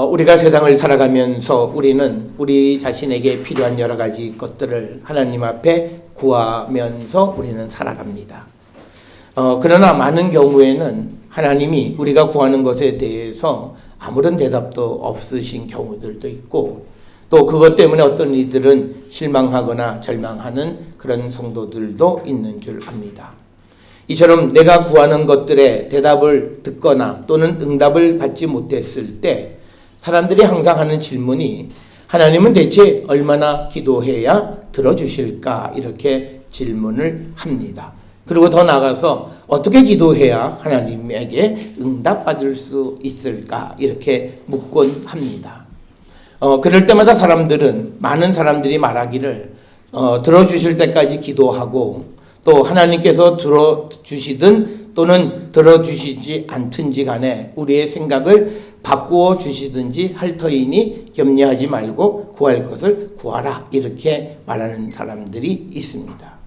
우리가 세상을 살아가면서 우리는 우리 자신에게 필요한 여러 가지 것들을 하나님 앞에 구하면서 우리는 살아갑니다. 그러나 많은 경우에는 하나님이 우리가 구하는 것에 대해서 아무런 대답도 없으신 경우들도 있고, 또 그것 때문에 어떤 이들은 실망하거나 절망하는 그런 성도들도 있는 줄 압니다. 이처럼 내가 구하는 것들의 대답을 듣거나 또는 응답을 받지 못했을 때 사람들이 항상 하는 질문이, 하나님은 대체 얼마나 기도해야 들어주실까? 이렇게 질문을 합니다. 그리고 더 나아가서 어떻게 기도해야 하나님에게 응답받을 수 있을까? 이렇게 묻곤 합니다. 그럴 때마다 많은 사람들이 말하기를 들어주실 때까지 기도하고, 또 하나님께서 들어주시든 또는 들어주시지 않든지 간에 우리의 생각을 바꾸어 주시든지 할 터이니 염려하지 말고 구할 것을 구하라, 이렇게 말하는 사람들이 있습니다.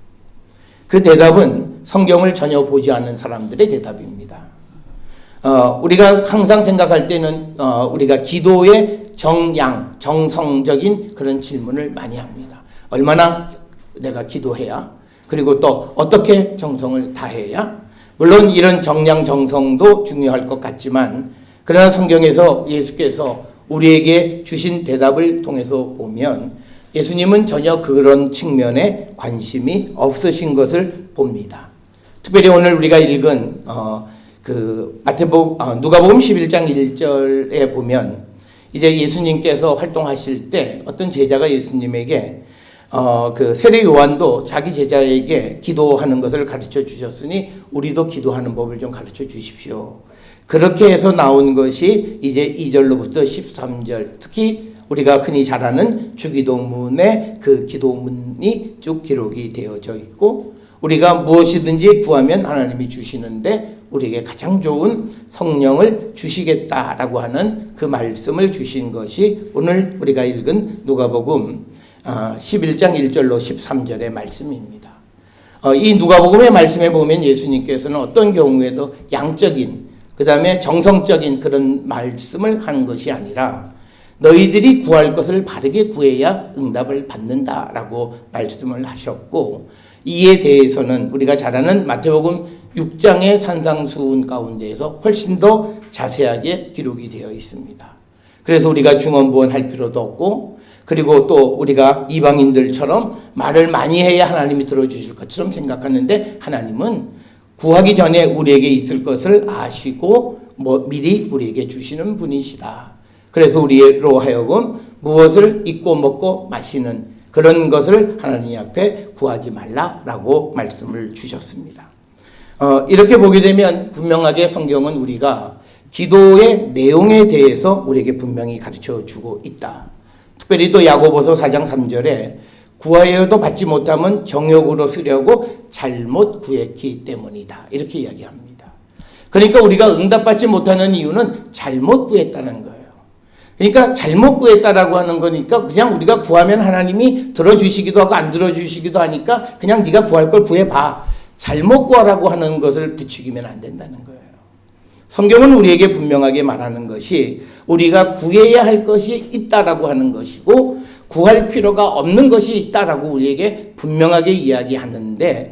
그 대답은 성경을 전혀 보지 않는 사람들의 대답입니다. 우리가 항상 생각할 때는 우리가 기도의 정성적인 그런 질문을 많이 합니다. 얼마나 내가 기도해야? 그리고 또 어떻게 정성을 다해야? 물론 이런 정성도 중요할 것 같지만, 그러나 성경에서 예수께서 우리에게 주신 대답을 통해서 보면 예수님은 전혀 그런 측면에 관심이 없으신 것을 봅니다. 특별히 오늘 우리가 읽은 누가복음 11장 1절에 보면, 이제 예수님께서 활동하실 때 어떤 제자가 예수님에게 세례 요한도 자기 제자에게 기도하는 것을 가르쳐 주셨으니 우리도 기도하는 법을 좀 가르쳐 주십시오. 그렇게 해서 나온 것이 이제 2절로부터 13절, 특히 우리가 흔히 잘 아는 주기도문의 그 기도문이 쭉 기록이 되어져 있고, 우리가 무엇이든지 구하면 하나님이 주시는데 우리에게 가장 좋은 성령을 주시겠다라고 하는 그 말씀을 주신 것이 오늘 우리가 읽은 누가복음 11장 1절로 13절의 말씀입니다. 이 누가복음의 말씀에 보면 예수님께서는 어떤 경우에도 양적인, 그 다음에 정성적인 그런 말씀을 하는 것이 아니라 너희들이 구할 것을 바르게 구해야 응답을 받는다라고 말씀을 하셨고, 이에 대해서는 우리가 잘 아는 마태복음 6장의 산상수훈 가운데에서 훨씬 더 자세하게 기록이 되어 있습니다. 그래서 우리가 중언부언할 필요도 없고, 그리고 또 우리가 이방인들처럼 말을 많이 해야 하나님이 들어주실 것처럼 생각하는데, 하나님은 구하기 전에 우리에게 있을 것을 아시고 미리 우리에게 주시는 분이시다. 그래서 우리로 하여금 무엇을 입고 먹고 마시는 그런 것을 하나님 앞에 구하지 말라라고 말씀을 주셨습니다. 이렇게 보게 되면 분명하게 성경은 우리가 기도의 내용에 대해서 우리에게 분명히 가르쳐 주고 있다. 특별히 또 야고보서 4장 3절에 구하여도 받지 못하면 정욕으로 쓰려고 잘못 구했기 때문이다, 이렇게 이야기합니다. 그러니까 우리가 응답받지 못하는 이유는 잘못 구했다는 거예요. 그러니까 잘못 구했다라고 하는 거니까 그냥 우리가 구하면 하나님이 들어주시기도 하고 안 들어주시기도 하니까 그냥 네가 구할 걸 구해봐, 잘못 구하라고 하는 것을 부추기면 안 된다는 거예요. 성경은 우리에게 분명하게 말하는 것이 우리가 구해야 할 것이 있다라고 하는 것이고, 구할 필요가 없는 것이 있다라고 우리에게 분명하게 이야기하는데,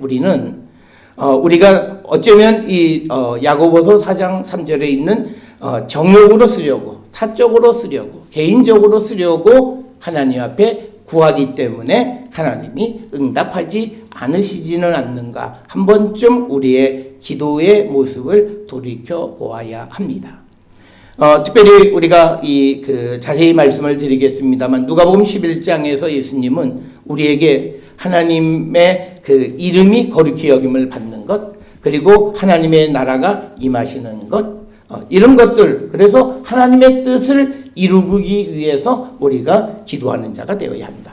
우리가 어쩌면 이 야고보서 4장 3절에 있는 정욕으로 쓰려고, 사적으로 쓰려고, 개인적으로 쓰려고 하나님 앞에 구하기 때문에 하나님이 응답하지 않으시지는 않는가, 한 번쯤 우리의 기도의 모습을 돌이켜 보아야 합니다. 특별히 우리가 자세히 말씀을 드리겠습니다만, 누가복음 11장에서 예수님은 우리에게 하나님의 그 이름이 거룩히 여김을 받는 것, 그리고 하나님의 나라가 임하시는 것, 이런 것들, 그래서 하나님의 뜻을 이루기 위해서 우리가 기도하는 자가 되어야 한다.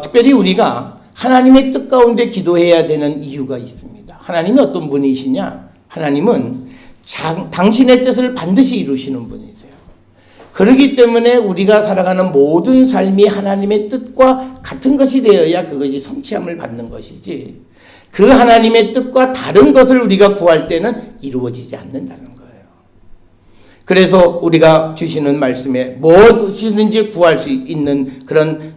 특별히 우리가 하나님의 뜻 가운데 기도해야 되는 이유가 있습니다. 하나님이 어떤 분이시냐? 하나님은 당신의 뜻을 반드시 이루시는 분이세요. 그렇기 때문에 우리가 살아가는 모든 삶이 하나님의 뜻과 같은 것이 되어야 그것이 성취함을 받는 것이지, 그 하나님의 뜻과 다른 것을 우리가 구할 때는 이루어지지 않는다는 거예요. 그래서 우리가 주시는 말씀에 무엇이든지 구할 수 있는 그런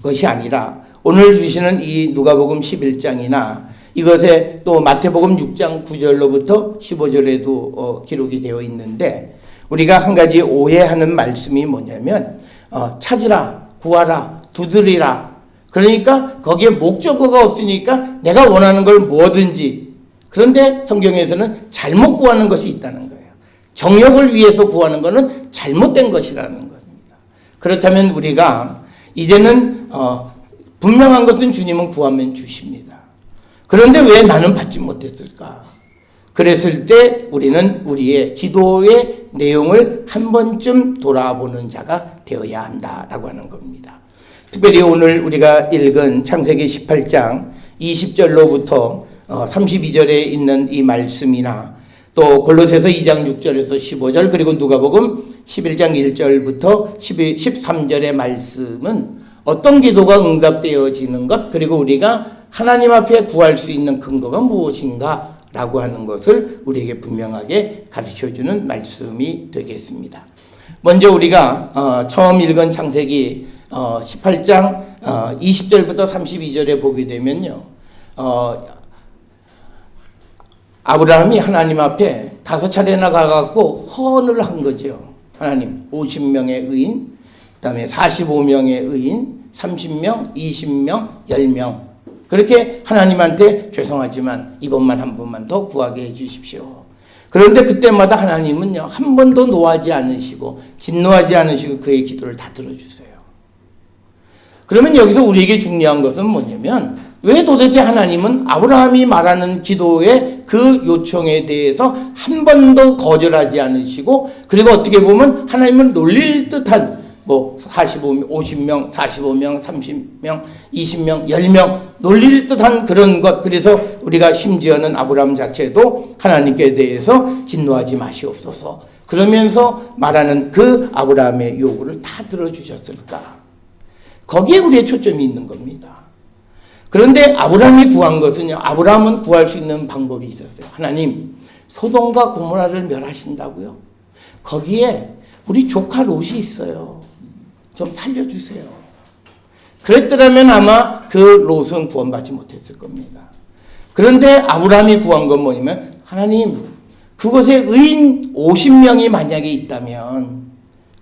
것이 아니라 오늘 주시는 이 누가복음 11장이나 이것에 또 마태복음 6장 9절로부터 15절에도 기록이 되어 있는데 우리가 한 가지 오해하는 말씀이 뭐냐면 찾으라, 구하라, 두드리라. 그러니까 거기에 목적어가 없으니까 내가 원하는 걸 뭐든지. 그런데 성경에서는 잘못 구하는 것이 있다는 거예요. 정욕을 위해서 구하는 것은 잘못된 것이라는 겁니다. 그렇다면 우리가 이제는 분명한 것은 주님은 구하면 주십니다. 그런데 왜 나는 받지 못했을까? 그랬을 때 우리는 우리의 기도의 내용을 한 번쯤 돌아보는 자가 되어야 한다라고 하는 겁니다. 특별히 오늘 우리가 읽은 창세기 18장 20절로부터 32절에 있는 이 말씀이나 또 골로새서 2장 6절에서 15절 그리고 누가복음 11장 1절부터 13절의 말씀은 어떤 기도가 응답되어지는 것 그리고 우리가 하나님 앞에 구할 수 있는 근거가 무엇인가 라고 하는 것을 우리에게 분명하게 가르쳐주는 말씀이 되겠습니다. 먼저 우리가 처음 읽은 창세기 18장 20절부터 32절에 보게 되면요. 아브라함이 하나님 앞에 5차례나 가갖고 헌을 한 거죠. 하나님 50명의 의인, 그 다음에 45명의 의인, 30명, 20명, 10명 그렇게 하나님한테 죄송하지만 이번만 한 번만 더 구하게 해주십시오. 그런데 그때마다 하나님은요 한 번도 노하지 않으시고 진노하지 않으시고 그의 기도를 다 들어주세요. 그러면 여기서 우리에게 중요한 것은 뭐냐면 왜 도대체 하나님은 아브라함이 말하는 기도의 그 요청에 대해서 한 번도 거절하지 않으시고 그리고 어떻게 보면 하나님을 놀릴 듯한 45명, 50명, 45명, 30명, 20명, 10명 놀릴 듯한 그런 것. 그래서 우리가 심지어는 아브라함 자체도 하나님께 대해서 진노하지 마시옵소서 그러면서 말하는 그 아브라함의 요구를 다 들어주셨을까? 거기에 우리의 초점이 있는 겁니다. 그런데 아브라함이 구한 것은요. 아브라함은 구할 수 있는 방법이 있었어요. 하나님 소돔과 고모라를 멸하신다고요? 거기에 우리 조카 롯이 있어요. 좀 살려주세요. 그랬더라면 아마 그 롯은 구원받지 못했을 겁니다. 그런데 아브라함이 구한 건 뭐냐면 하나님 그곳에 의인 50명이 만약에 있다면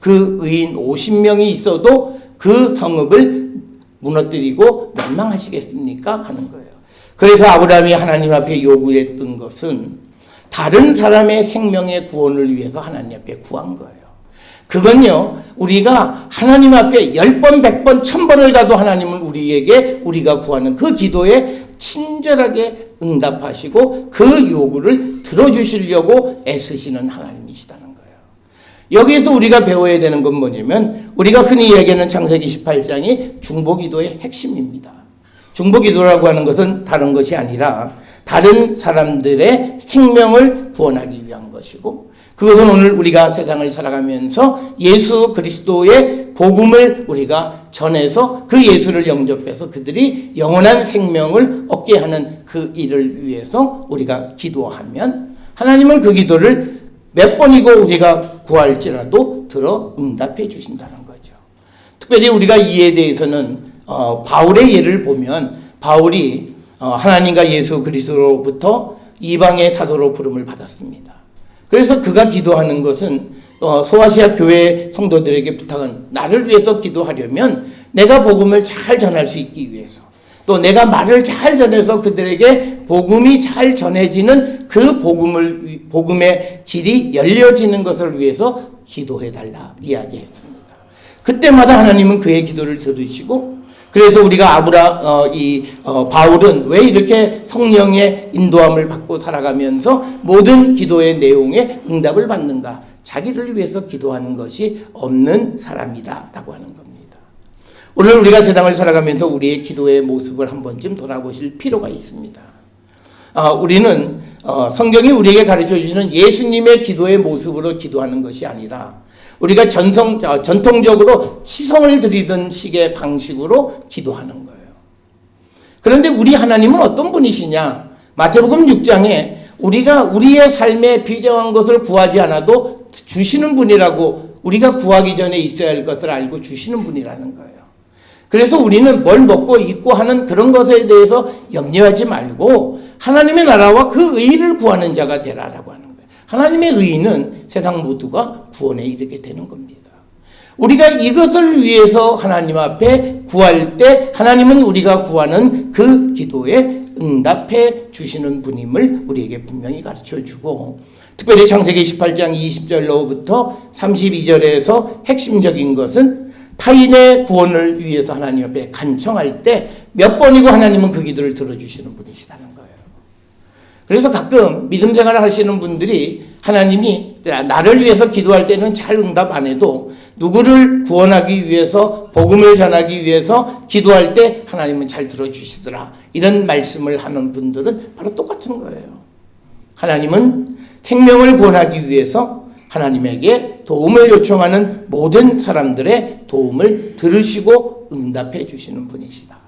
그 의인 50명이 있어도 그 성읍을 무너뜨리고 멸망하시겠습니까? 하는 거예요. 그래서 아브라함이 하나님 앞에 요구했던 것은 다른 사람의 생명의 구원을 위해서 하나님 앞에 구한 거예요. 그건요, 우리가 하나님 앞에 10번, 100번, 1000번을 가도 하나님은 우리에게 우리가 구하는 그 기도에 친절하게 응답하시고 그 요구를 들어주시려고 애쓰시는 하나님이시다는 거예요. 여기에서 우리가 배워야 되는 건 뭐냐면 우리가 흔히 얘기하는 창세기 18장이 중보기도의 핵심입니다. 중보기도라고 하는 것은 다른 것이 아니라 다른 사람들의 생명을 구원하기 위한 것이고 그것은 오늘 우리가 세상을 살아가면서 예수 그리스도의 복음을 우리가 전해서 그 예수를 영접해서 그들이 영원한 생명을 얻게 하는 그 일을 위해서 우리가 기도하면 하나님은 그 기도를 몇 번이고 우리가 구할지라도 들어 응답해 주신다는 거죠. 특별히 우리가 이에 대해서는 바울의 예를 보면 바울이 하나님과 예수 그리스도로부터 이방의 사도로 부름을 받았습니다. 그래서 그가 기도하는 것은 소아시아 교회 성도들에게 부탁은 나를 위해서 기도하려면 내가 복음을 잘 전할 수 있기 위해서 또 내가 말을 잘 전해서 그들에게 복음이 잘 전해지는 그 복음의 길이 열려지는 것을 위해서 기도해달라 이야기했습니다. 그때마다 하나님은 그의 기도를 들으시고 그래서 우리가 바울은 왜 이렇게 성령의 인도함을 받고 살아가면서 모든 기도의 내용에 응답을 받는가? 자기를 위해서 기도하는 것이 없는 사람이다 라고 하는 겁니다. 오늘 우리가 세상을 살아가면서 우리의 기도의 모습을 한 번쯤 돌아보실 필요가 있습니다. 우리는 성경이 우리에게 가르쳐 주시는 예수님의 기도의 모습으로 기도하는 것이 아니라 우리가 전통적으로 치성을 드리던 식의 방식으로 기도하는 거예요. 그런데 우리 하나님은 어떤 분이시냐? 마태복음 6장에 우리가 우리의 삶에 필요한 것을 구하지 않아도 주시는 분이라고, 우리가 구하기 전에 있어야 할 것을 알고 주시는 분이라는 거예요. 그래서 우리는 뭘 먹고 입고 하는 그런 것에 대해서 염려하지 말고 하나님의 나라와 그 의를 구하는 자가 되라라고 하는 거예요. 하나님의 의는 세상 모두가 구원에 이르게 되는 겁니다. 우리가 이것을 위해서 하나님 앞에 구할 때 하나님은 우리가 구하는 그 기도에 응답해 주시는 분임을 우리에게 분명히 가르쳐주고, 특별히 창세기 18장 20절로부터 32절에서 핵심적인 것은 타인의 구원을 위해서 하나님 앞에 간청할 때 몇 번이고 하나님은 그 기도를 들어주시는 분이시다는 거예요. 그래서 가끔 믿음 생활을 하시는 분들이 하나님이 나를 위해서 기도할 때는 잘 응답 안 해도 누구를 구원하기 위해서, 복음을 전하기 위해서 기도할 때 하나님은 잘 들어주시더라, 이런 말씀을 하는 분들은 바로 똑같은 거예요. 하나님은 생명을 구원하기 위해서 하나님에게 도움을 요청하는 모든 사람들의 도움을 들으시고 응답해 주시는 분이시다.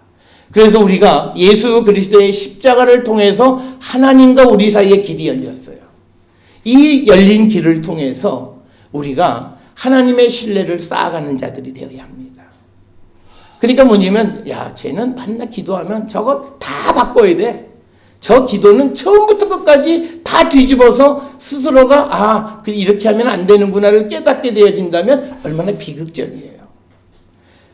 그래서 우리가 예수 그리스도의 십자가를 통해서 하나님과 우리 사이에 길이 열렸어요. 이 열린 길을 통해서 우리가 하나님의 신뢰를 쌓아가는 자들이 되어야 합니다. 그러니까 뭐냐면, 야, 쟤는 밤낮 기도하면 저거 다 바꿔야 돼. 저 기도는 처음부터 끝까지 다 뒤집어서 스스로가 이렇게 하면 안 되는구나를 깨닫게 되어진다면 얼마나 비극적이에요.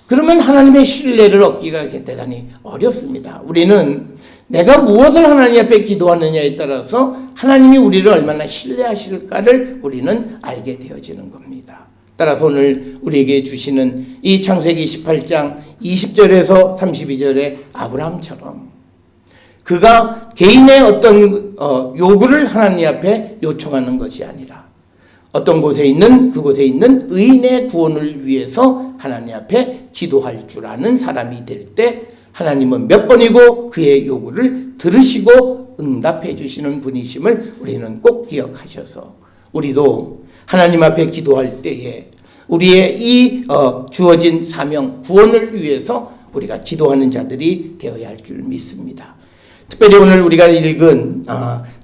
그러면 하나님의 신뢰를 얻기가 대단히 어렵습니다. 우리는 내가 무엇을 하나님 앞에 기도하느냐에 따라서 하나님이 우리를 얼마나 신뢰하실까를 우리는 알게 되어지는 겁니다. 따라서 오늘 우리에게 주시는 이 창세기 18장 20절에서 32절의 아브라함처럼 그가 개인의 어떤 요구를 하나님 앞에 요청하는 것이 아니라 어떤 곳에 있는, 그곳에 있는 의인의 구원을 위해서 하나님 앞에 기도할 줄 아는 사람이 될 때 하나님은 몇 번이고 그의 요구를 들으시고 응답해 주시는 분이심을 우리는 꼭 기억하셔서 우리도 하나님 앞에 기도할 때에 우리의 이 주어진 사명, 구원을 위해서 우리가 기도하는 자들이 되어야 할 줄 믿습니다. 특별히 오늘 우리가 읽은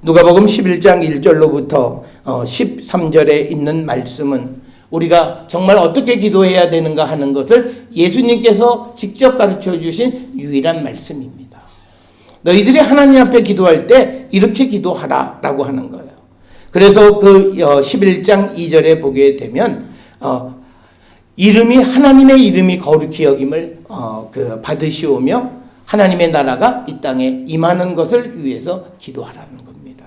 누가복음 11장 1절로부터 13절에 있는 말씀은 우리가 정말 어떻게 기도해야 되는가 하는 것을 예수님께서 직접 가르쳐 주신 유일한 말씀입니다. 너희들이 하나님 앞에 기도할 때 이렇게 기도하라 라고 하는 거예요. 그래서 그 11장 2절에 보게 되면 이름이, 하나님의 이름이 거룩히 여김을 받으시오며 하나님의 나라가 이 땅에 임하는 것을 위해서 기도하라는 겁니다.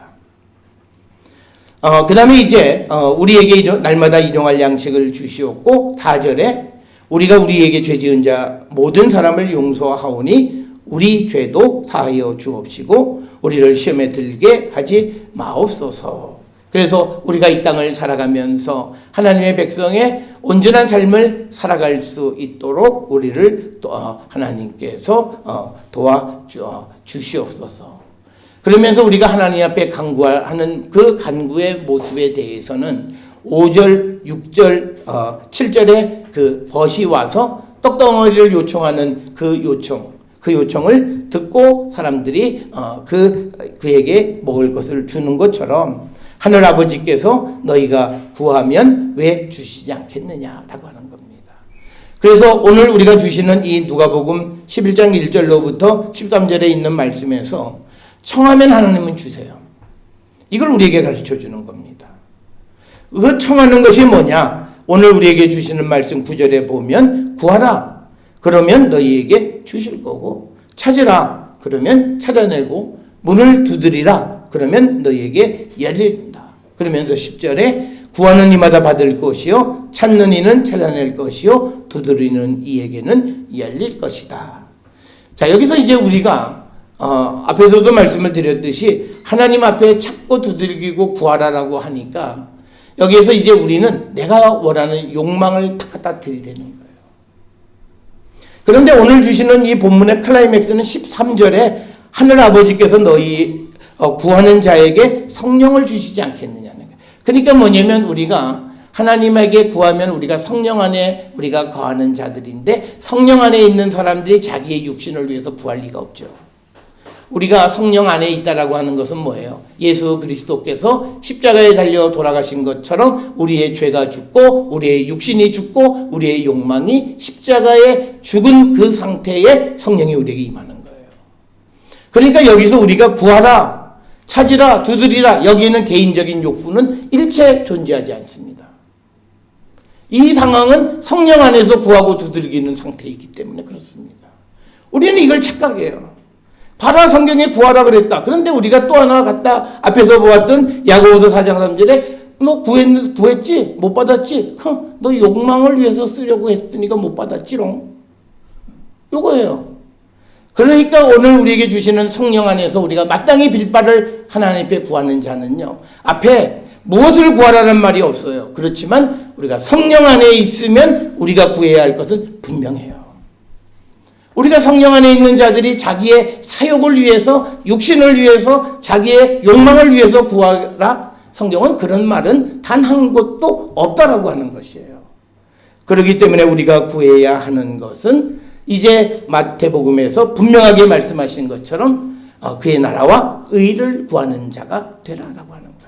그 다음에 이제 우리에게 날마다 일용할 양식을 주시옵고 4절에 우리가 우리에게 죄 지은 자 모든 사람을 용서하오니 우리 죄도 사하여 주옵시고 우리를 시험에 들게 하지 마옵소서. 그래서 우리가 이 땅을 살아가면서 하나님의 백성의 온전한 삶을 살아갈 수 있도록 우리를 하나님께서 도와주시옵소서. 그러면서 우리가 하나님 앞에 간구하는 그 간구의 모습에 대해서는 5절, 6절, 7절에 그 벗이 와서 떡덩어리를 요청하는 그 요청을 듣고 사람들이 그에게 먹을 것을 주는 것처럼 하늘 아버지께서 너희가 구하면 왜 주시지 않겠느냐라고 하는 겁니다. 그래서 오늘 우리가 주시는 이 누가복음 11장 1절로부터 13절에 있는 말씀에서 청하면 하나님은 주세요. 이걸 우리에게 가르쳐 주는 겁니다. 그 청하는 것이 뭐냐? 오늘 우리에게 주시는 말씀 9절에 보면 구하라. 그러면 너희에게 주실 거고 찾으라. 그러면 찾아내고 문을 두드리라. 그러면 너희에게 열린다. 그러면서 10절에 구하는 이마다 받을 것이요 찾는 이는 찾아낼 것이요 두드리는 이에게는 열릴 것이다. 자, 여기서 이제 우리가 앞에서도 말씀을 드렸듯이 하나님 앞에 찾고 두들기고 구하라라고 하니까 여기에서 이제 우리는 내가 원하는 욕망을 탁 갖다 들이대는 거예요. 그런데 오늘 주시는 이 본문의 클라이맥스는 13절에 하늘 아버지께서 너희 구하는 자에게 성령을 주시지 않겠느냐는 거예요. 그러니까 뭐냐면 우리가 하나님에게 구하면 우리가 성령 안에 우리가 거하는 자들인데 성령 안에 있는 사람들이 자기의 육신을 위해서 구할 리가 없죠. 우리가 성령 안에 있다라고 하는 것은 뭐예요? 예수 그리스도께서 십자가에 달려 돌아가신 것처럼 우리의 죄가 죽고 우리의 육신이 죽고 우리의 욕망이 십자가에 죽은 그 상태에 성령이 우리에게 임하는 거예요. 그러니까 여기서 우리가 구하라, 찾으라, 두드리라, 여기에는 개인적인 욕구는 일체 존재하지 않습니다. 이 상황은 성령 안에서 구하고 두드리기는 상태이기 때문에 그렇습니다. 우리는 이걸 착각해요. 봐라, 성경에 구하라 그랬다. 그런데 우리가 또 하나 갖다 앞에서 보았던 야고보서 4장 3절에 너 구했지? 못 받았지? 너 욕망을 위해서 쓰려고 했으니까 못 받았지롱. 요거예요. 그러니까 오늘 우리에게 주시는 성령 안에서 우리가 마땅히 빌 바를 하나님 앞에 구하는 자는요, 앞에 무엇을 구하라는 말이 없어요. 그렇지만 우리가 성령 안에 있으면 우리가 구해야 할 것은 분명해요. 우리가 성령 안에 있는 자들이 자기의 사욕을 위해서, 육신을 위해서, 자기의 욕망을 위해서 구하라, 성경은 그런 말은 단 한 곳도 없다라고 하는 것이에요. 그렇기 때문에 우리가 구해야 하는 것은 이제 마태복음에서 분명하게 말씀하신 것처럼 그의 나라와 의를 구하는 자가 되라라고 하는 거예요.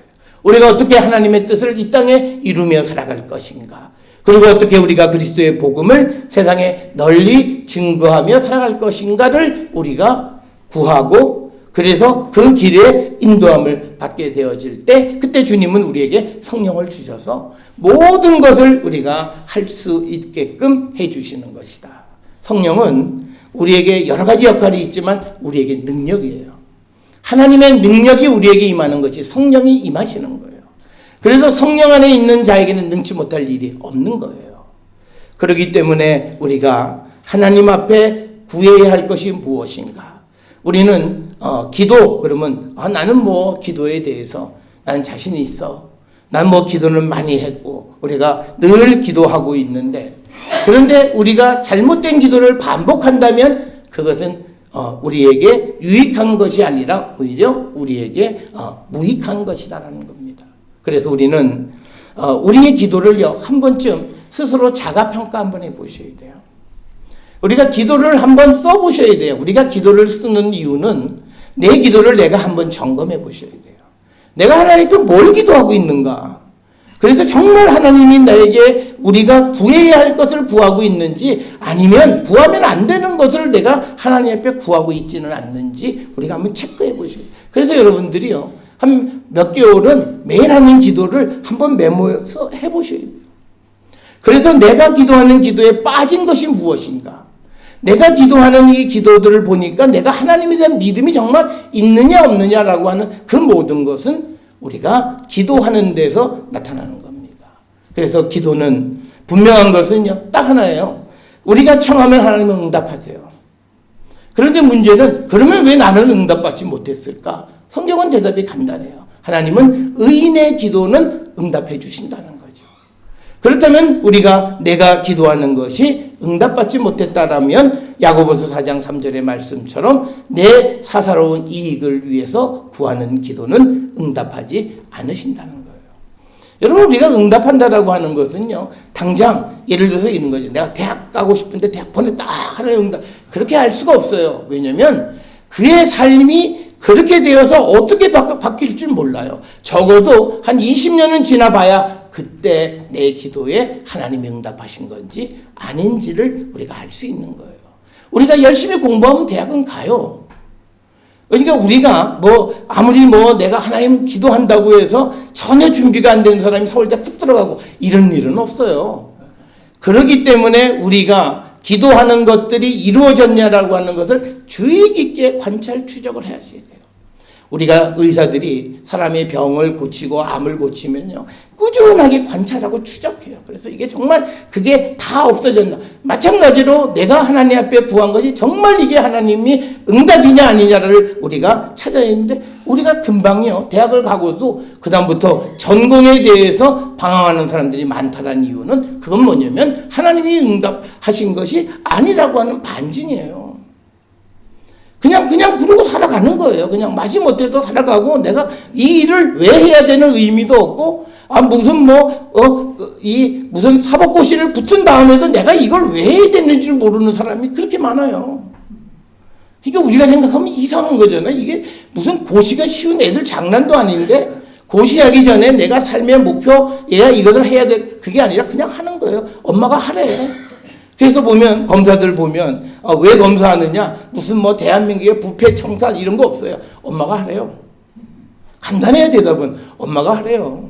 우리가 어떻게 하나님의 뜻을 이 땅에 이루며 살아갈 것인가, 그리고 어떻게 우리가 그리스도의 복음을 세상에 널리 증거하며 살아갈 것인가를 우리가 구하고, 그래서 그 길에 인도함을 받게 되어질 때, 그때 주님은 우리에게 성령을 주셔서 모든 것을 우리가 할 수 있게끔 해주시는 것이다. 성령은 우리에게 여러 가지 역할이 있지만 우리에게 능력이에요. 하나님의 능력이 우리에게 임하는 것이 성령이 임하시는 거예요. 그래서 성령 안에 있는 자에게는 능치 못할 일이 없는 거예요. 그렇기 때문에 우리가 하나님 앞에 구해야 할 것이 무엇인가? 우리는 기도, 그러면 나는 뭐 기도에 대해서 나는 자신이 있어. 난 뭐 기도는 많이 했고 우리가 늘 기도하고 있는데, 그런데 우리가 잘못된 기도를 반복한다면 그것은 우리에게 유익한 것이 아니라 오히려 우리에게 무익한 것이다라는 겁니다. 그래서 우리는 우리의 기도를요, 한 번쯤 스스로 자가평가 한번 해보셔야 돼요. 우리가 기도를 한번 써보셔야 돼요. 우리가 기도를 쓰는 이유는 내 기도를 내가 한번 점검해 보셔야 돼요. 내가 하나님께 뭘 기도하고 있는가? 그래서 정말 하나님이 나에게 우리가 구해야 할 것을 구하고 있는지, 아니면 구하면 안 되는 것을 내가 하나님 앞에 구하고 있지는 않는지 우리가 한번 체크해 보셔야 돼요. 그래서 여러분들이요, 한 몇 개월은 매일 하는 기도를 한번 메모해서 해보셔야 돼요. 그래서 내가 기도하는 기도에 빠진 것이 무엇인가? 내가 기도하는 이 기도들을 보니까 내가 하나님에 대한 믿음이 정말 있느냐 없느냐라고 하는 그 모든 것은 우리가 기도하는 데서 나타나는 겁니다. 그래서 기도는 분명한 것은요, 딱 하나예요. 우리가 청하면 하나님은 응답하세요. 그런데 문제는 그러면 왜 나는 응답받지 못했을까? 성경은 대답이 간단해요. 하나님은 의인의 기도는 응답해 주신다는 거죠. 그렇다면 우리가 내가 기도하는 것이 응답받지 못했다라면 야고보서 4장 3절의 말씀처럼 내 사사로운 이익을 위해서 구하는 기도는 응답하지 않으신다는 거예요. 여러분, 우리가 응답한다라고 하는 것은요, 당장 예를 들어서 이런 거죠. 내가 대학 가고 싶은데 대학 보냈다, 하나님 응답. 그렇게 할 수가 없어요. 왜냐하면 그의 삶이 그렇게 되어서 어떻게 바뀔 줄 몰라요. 적어도 한 20년은 지나봐야 그때 내 기도에 하나님이 응답하신 건지 아닌지를 우리가 알 수 있는 거예요. 우리가 열심히 공부하면 대학은 가요. 그러니까 우리가 아무리 내가 하나님 기도한다고 해서 전혀 준비가 안 된 사람이 서울대 뚝 들어가고 이런 일은 없어요. 그렇기 때문에 우리가 기도하는 것들이 이루어졌냐라고 하는 것을 주의 깊게 관찰 추적을 해야 돼요. 우리가 의사들이 사람의 병을 고치고 암을 고치면요, 꾸준하게 관찰하고 추적해요. 그래서 이게 정말 그게 다 없어졌나. 마찬가지로 내가 하나님 앞에 구한 것이 정말 이게 하나님이 응답이냐 아니냐를 우리가 찾아야 했는데, 우리가 금방요, 대학을 가고도 그다음부터 전공에 대해서 방황하는 사람들이 많다는 이유는 그건 뭐냐면 하나님이 응답하신 것이 아니라고 하는 반증이에요. 그냥 그러고 살아가는 거예요. 그냥 마지못해서 살아가고, 내가 이 일을 왜 해야 되는 의미도 없고, 무슨 사법고시를 붙은 다음에도 내가 이걸 왜 해야 되는지 모르는 사람이 그렇게 많아요. 그러니까 우리가 생각하면 이상한 거잖아요. 이게 무슨 고시가 쉬운 애들 장난도 아닌데 고시하기 전에 내가 삶의 목표, 얘가 이것을 해야 돼. 그게 아니라 그냥 하는 거예요. 엄마가 하래. 그래서 보면 검사들 보면 왜 검사하느냐? 무슨 뭐 대한민국의 부패 청산 이런 거 없어요. 엄마가 하래요. 간단해요. 대답은 엄마가 하래요.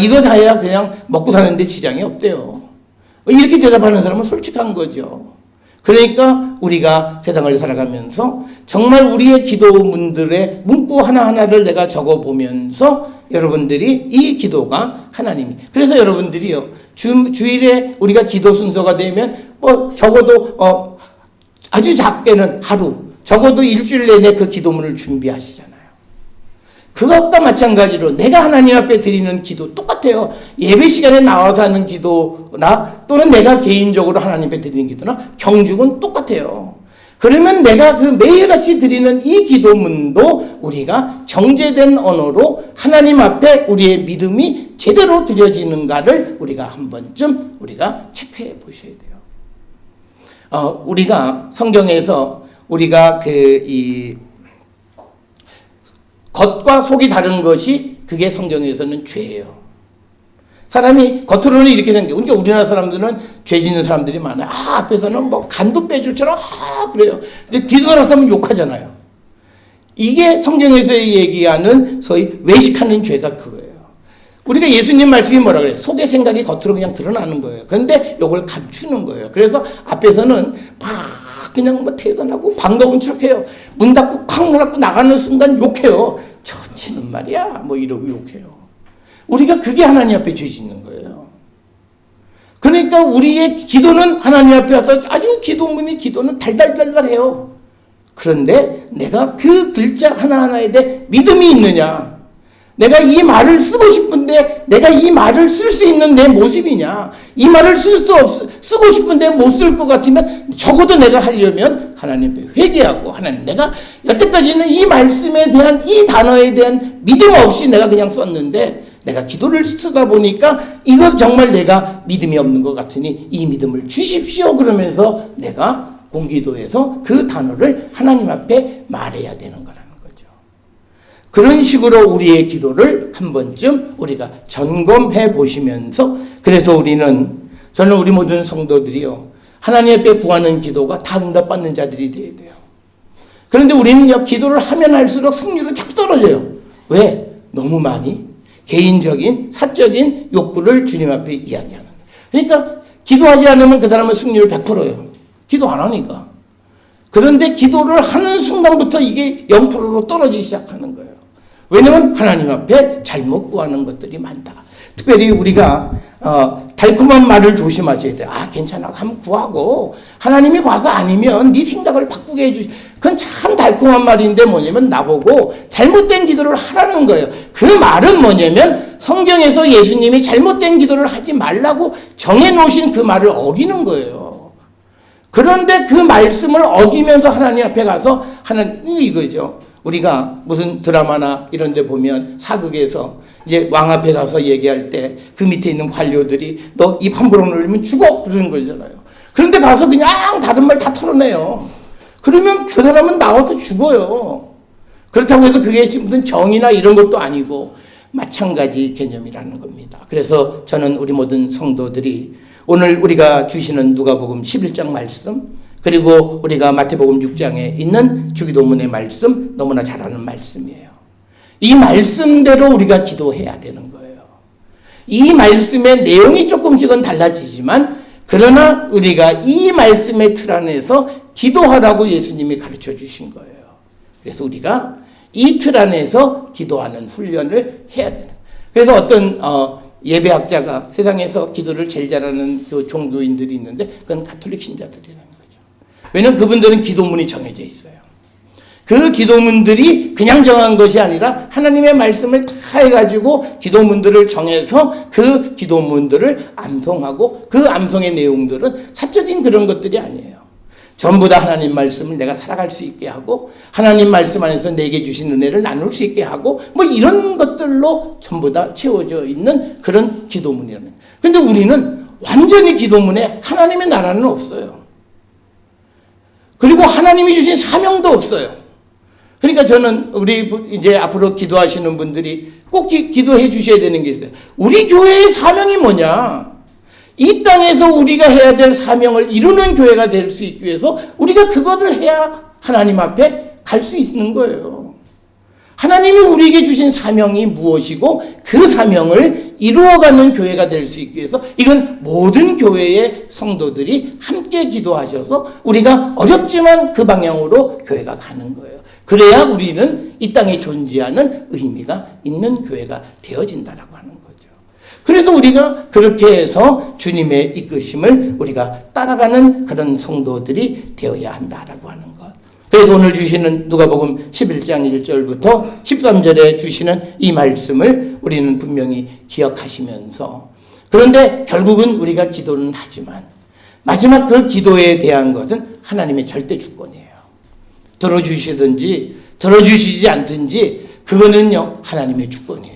이거 다 해야 그냥 먹고 사는데 지장이 없대요. 이렇게 대답하는 사람은 솔직한 거죠. 그러니까 우리가 세상을 살아가면서 정말 우리의 기도문들의 문구 하나하나를 내가 적어보면서 여러분들이 이 기도가 하나님이, 그래서 여러분들이요, 주일에 우리가 기도 순서가 되면 적어도 아주 작게는 하루, 적어도 일주일 내내 그 기도문을 준비하시잖아요. 그것과 마찬가지로 내가 하나님 앞에 드리는 기도 똑같아요. 예배 시간에 나와서 하는 기도나 또는 내가 개인적으로 하나님 앞에 드리는 기도나 경중은 똑같아요. 그러면 내가 그 매일같이 드리는 이 기도문도 우리가 정제된 언어로 하나님 앞에 우리의 믿음이 제대로 드려지는가를 우리가 한 번쯤 우리가 체크해 보셔야 돼요. 우리가 성경에서 우리가 겉과 속이 다른 것이 그게 성경에서는 죄예요. 사람이 겉으로는 이렇게 생겨요. 그러니까 우리나라 사람들은 죄 짓는 사람들이 많아요. 앞에서는 뭐 간도 빼줄처럼 그래요. 근데 뒤돌아서면 욕하잖아요. 이게 성경에서 얘기하는 소위 외식하는 죄가 그거예요. 우리가 예수님 말씀이 뭐라 그래요? 속의 생각이 겉으로 그냥 드러나는 거예요. 그런데 이걸 감추는 거예요. 그래서 앞에서는 그냥 뭐 대단하고 반가운 척해요. 문 닫고 쾅 닫고 나가는 순간 욕해요. 처치는 말이야. 뭐 이러고 욕해요. 우리가 그게 하나님 앞에 죄 짓는 거예요. 그러니까 우리의 기도는 하나님 앞에 와서 아주 기도는 달달달달해요. 그런데 내가 그 글자 하나하나에 대해 믿음이 있느냐? 내가 이 말을 쓰고 싶은데 내가 이 말을 쓸 수 있는 내 모습이냐? 이 말을 쓰고 싶은데 못 쓸 것 같으면 적어도 내가 하려면 하나님 회개하고, 하나님 내가 여태까지는 이 말씀에 대한 이 단어에 대한 믿음 없이 내가 그냥 썼는데 내가 기도를 쓰다 보니까 이거 정말 내가 믿음이 없는 것 같으니 이 믿음을 주십시오. 그러면서 내가 공기도에서 그 단어를 하나님 앞에 말해야 되는 거라는 거죠. 그런 식으로 우리의 기도를 한 번쯤 우리가 점검해 보시면서, 그래서 저는 우리 모든 성도들이요, 하나님 앞에 구하는 기도가 다 응답받는 자들이 돼야 돼요. 그런데 우리는요, 기도를 하면 할수록 승률은 자꾸 떨어져요. 왜? 너무 많이 개인적인 사적인 욕구를 주님 앞에 이야기하는 거예요. 그러니까 기도하지 않으면 그 사람은 승률 100%예요. 기도 안 하니까. 그런데 기도를 하는 순간부터 이게 0%로 떨어지기 시작하는 거예요. 왜냐하면 하나님 앞에 잘못 구하는 것들이 많다. 특별히 우리가 달콤한 말을 조심하셔야 돼요. 괜찮아. 한번 구하고 하나님이 봐서 아니면 네 생각을 바꾸게 해주시. 그건 참 달콤한 말인데 뭐냐면 나보고 잘못된 기도를 하라는 거예요. 그 말은 뭐냐면 성경에서 예수님이 잘못된 기도를 하지 말라고 정해놓으신 그 말을 어기는 거예요. 그런데 그 말씀을 어기면서 하나님 앞에 가서 하나님 이거죠. 우리가 무슨 드라마나 이런 데 보면 사극에서 이제 왕 앞에 가서 얘기할 때 그 밑에 있는 관료들이 너 입 함부로 놀리면 죽어! 그러는 거잖아요. 그런데 가서 그냥 다른 말 다 털어내요. 그러면 그 사람은 나와서 죽어요. 그렇다고 해서 그게 무슨 정의나 이런 것도 아니고 마찬가지 개념이라는 겁니다. 그래서 저는 우리 모든 성도들이 오늘 우리가 주시는 누가복음 11장 말씀, 그리고 우리가 마태복음 6장에 있는 주기도문의 말씀, 너무나 잘 아는 말씀이에요. 이 말씀대로 우리가 기도해야 되는 거예요. 이 말씀의 내용이 조금씩은 달라지지만 그러나 우리가 이 말씀의 틀 안에서 기도하라고 예수님이 가르쳐 주신 거예요. 그래서 우리가 이 틀 안에서 기도하는 훈련을 해야 되는 거예요. 그래서 어떤 예배학자가 세상에서 기도를 제일 잘하는 그 종교인들이 있는데 그건 가톨릭 신자들이라는 거죠. 왜냐하면 그분들은 기도문이 정해져 있어요. 그 기도문들이 그냥 정한 것이 아니라 하나님의 말씀을 다 해가지고 기도문들을 정해서 그 기도문들을 암송하고 그 암송의 내용들은 사적인 그런 것들이 아니에요. 전부 다 하나님 말씀을 내가 살아갈 수 있게 하고 하나님 말씀 안에서 내게 주신 은혜를 나눌 수 있게 하고 뭐 이런 것들로 전부 다 채워져 있는 그런 기도문이라는 거예요. 근데 우리는 완전히 기도문에 하나님의 나라는 없어요. 그리고 하나님이 주신 사명도 없어요. 그러니까 저는 우리 이제 앞으로 기도하시는 분들이 꼭 기도해 주셔야 되는 게 있어요. 우리 교회의 사명이 뭐냐? 이 땅에서 우리가 해야 될 사명을 이루는 교회가 될 수 있기 위해서 우리가 그거를 해야 하나님 앞에 갈 수 있는 거예요. 하나님이 우리에게 주신 사명이 무엇이고 그 사명을 이루어가는 교회가 될 수 있기 위해서 이건 모든 교회의 성도들이 함께 기도하셔서 우리가 어렵지만 그 방향으로 교회가 가는 거예요. 그래야 우리는 이 땅에 존재하는 의미가 있는 교회가 되어진다라고 하는 거죠. 그래서 우리가 그렇게 해서 주님의 이끄심을 우리가 따라가는 그런 성도들이 되어야 한다라고 하는 것. 그래서 오늘 주시는 누가복음 11장 1절부터 13절에 주시는 이 말씀을 우리는 분명히 기억하시면서, 그런데 결국은 우리가 기도는 하지만 마지막 그 기도에 대한 것은 하나님의 절대 주권이에요. 들어주시든지 들어주시지 않든지 그거는요 하나님의 주권이에요.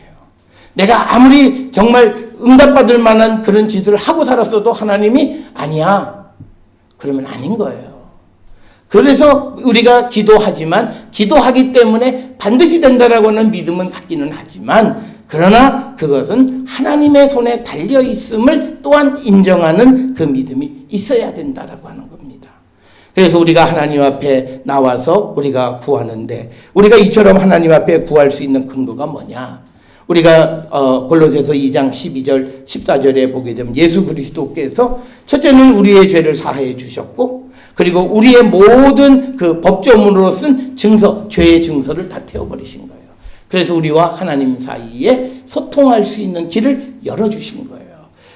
내가 아무리 정말 응답받을 만한 그런 짓을 하고 살았어도 하나님이 아니야 그러면 아닌 거예요. 그래서 우리가 기도하지만 기도하기 때문에 반드시 된다라고 하는 믿음은 갖기는 하지만, 그러나 그것은 하나님의 손에 달려 있음을 또한 인정하는 그 믿음이 있어야 된다라고 하는 겁니다. 그래서 우리가 하나님 앞에 나와서 우리가 구하는데, 우리가 이처럼 하나님 앞에 구할 수 있는 근거가 뭐냐? 우리가 골로새서 2장 12절 14절에 보게 되면 예수 그리스도께서 첫째는 우리의 죄를 사하여 주셨고, 그리고 우리의 모든 그 법조문으로 쓴 증서, 죄의 증서를 다 태워버리신 거예요. 그래서 우리와 하나님 사이에 소통할 수 있는 길을 열어주신 거예요.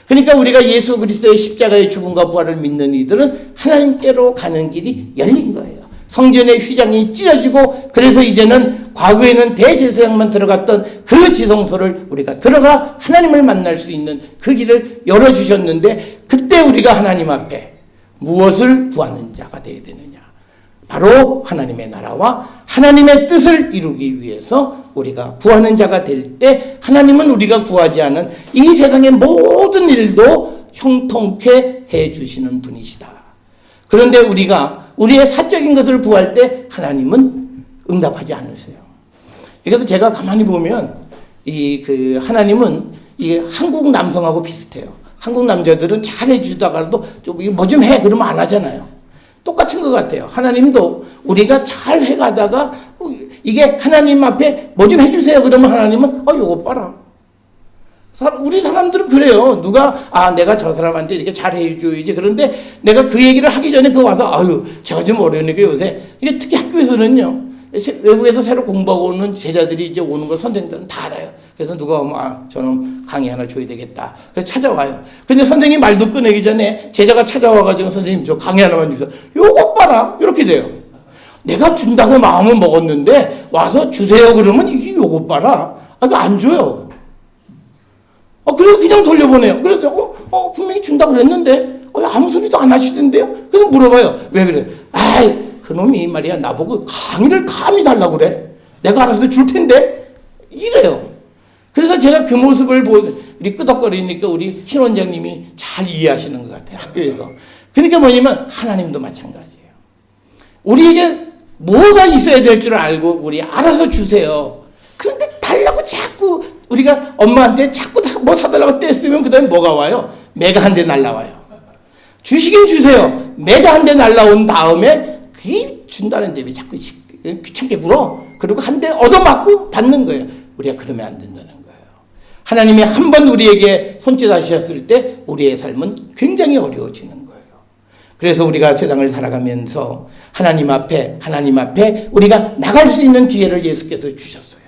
그러니까 우리가 예수 그리스도의 십자가의 죽음과 부활을 믿는 이들은 하나님께로 가는 길이 열린 거예요. 성전의 휘장이 찢어지고, 그래서 이제는 과거에는 대제사장만 들어갔던 그 지성소를 우리가 들어가 하나님을 만날 수 있는 그 길을 열어주셨는데, 그때 우리가 하나님 앞에 무엇을 구하는 자가 되어야 되느냐? 바로 하나님의 나라와 하나님의 뜻을 이루기 위해서 우리가 구하는 자가 될 때, 하나님은 우리가 구하지 않은 이 세상의 모든 일도 형통케 해주시는 분이시다. 그런데 우리가 우리의 사적인 것을 구할 때 하나님은 응답하지 않으세요. 그래서 제가 가만히 보면 하나님은 한국 남성하고 비슷해요. 한국 남자들은 잘해주다가도 뭐 좀 해 그러면 안 하잖아요. 똑같은 것 같아요. 하나님도 우리가 잘 해가다가 이게 하나님 앞에 뭐 좀 해주세요 그러면 하나님은 요거 봐라. 우리 사람들은 그래요. 내가 저 사람한테 이렇게 잘 해줘야지. 그런데 내가 그 얘기를 하기 전에 그거 와서 제가 좀 어려우니까 요새 이게 특히 학교에서는요, 외국에서 새로 공부하고 오는 제자들이 이제 오는 걸 선생님들은 다 알아요. 그래서 누가 오면 저는 강의 하나 줘야 되겠다. 그래서 찾아와요. 근데 선생님 말도 꺼내기 전에 제자가 찾아와가지고 선생님 저 강의 하나만 주세요. 요거 봐라. 이렇게 돼요. 내가 준다고 마음을 먹었는데 와서 주세요 그러면 이게 요거 봐라. 이거 안 줘요. 그래서 그냥 돌려보내요. 그래서 분명히 준다고 그랬는데 아무 소리도 안 하시던데요. 그래서 물어봐요. 왜 그래? 그놈이 말이야 나보고 강의를 감히 달라고 그래. 내가 알아서 줄 텐데 이래요. 그래서 제가 그 모습을 보고 우리 끄덕거리니까 우리 신 원장님이 잘 이해하시는 것 같아요. 학교에서. 그러니까 뭐냐면 하나님도 마찬가지예요. 우리에게 뭐가 있어야 될 줄 알고 우리 알아서 주세요. 그런데 달라고 자꾸 우리가 엄마한테 자꾸 뭐 사달라고 떼쓰면 그 다음에 뭐가 와요? 매가 한 대 날라와요. 주시긴 주세요. 매가 한 대 날라온 다음에 그게 준다는데 왜 자꾸 귀찮게 물어? 그리고 한 대 얻어맞고 받는 거예요. 우리가 그러면 안 된다는 거예요. 하나님이 한 번 우리에게 손짓하셨을 때 우리의 삶은 굉장히 어려워지는 거예요. 그래서 우리가 세상을 살아가면서 하나님 앞에 우리가 나갈 수 있는 기회를 예수께서 주셨어요.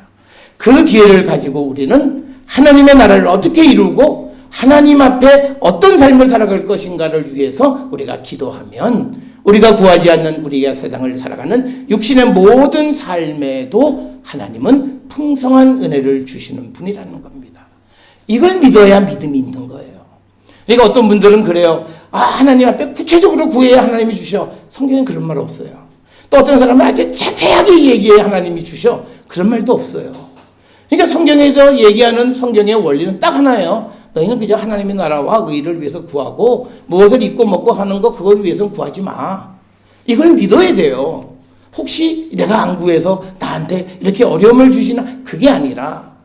그 기회를 가지고 우리는 하나님의 나라를 어떻게 이루고 하나님 앞에 어떤 삶을 살아갈 것인가를 위해서 우리가 기도하면 우리가 구하지 않는 우리가 세상을 살아가는 육신의 모든 삶에도 하나님은 풍성한 은혜를 주시는 분이라는 겁니다. 이걸 믿어야 믿음이 있는 거예요. 그러니까 어떤 분들은 그래요. 하나님 앞에 구체적으로 구해야 하나님이 주셔. 성경엔 그런 말 없어요. 또 어떤 사람은 아주 자세하게 얘기해야 하나님이 주셔. 그런 말도 없어요. 그러니까 성경에서 얘기하는 성경의 원리는 딱 하나예요. 너희는 그저 하나님의 나라와 의를 위해서 구하고 무엇을 입고 먹고 하는 거 그걸 위해서 구하지 마. 이걸 믿어야 돼요. 혹시 내가 안 구해서 나한테 이렇게 어려움을 주시나? 그게 아니라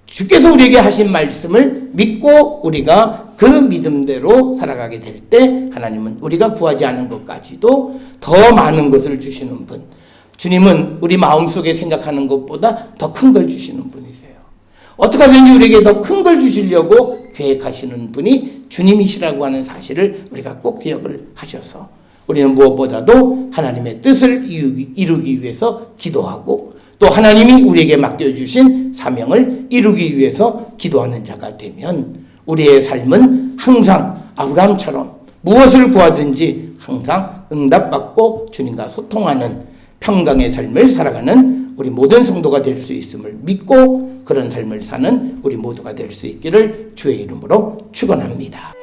주께서 우리에게 하신 말씀을 믿고 우리가 그 믿음대로 살아가게 될 때 하나님은 우리가 구하지 않은 것까지도 더 많은 것을 주시는 분. 주님은 우리 마음속에 생각하는 것보다 더 큰 걸 주시는 분이세요. 어떻게 하든지 우리에게 더 큰 걸 주시려고 계획하시는 분이 주님이시라고 하는 사실을 우리가 꼭 기억을 하셔서 우리는 무엇보다도 하나님의 뜻을 이루기 위해서 기도하고 또 하나님이 우리에게 맡겨주신 사명을 이루기 위해서 기도하는 자가 되면 우리의 삶은 항상 아브라함처럼 무엇을 구하든지 항상 응답받고 주님과 소통하는 평강의 삶을 살아가는 우리 모든 성도가 될 수 있음을 믿고 그런 삶을 사는 우리 모두가 될 수 있기를 주의 이름으로 축원합니다.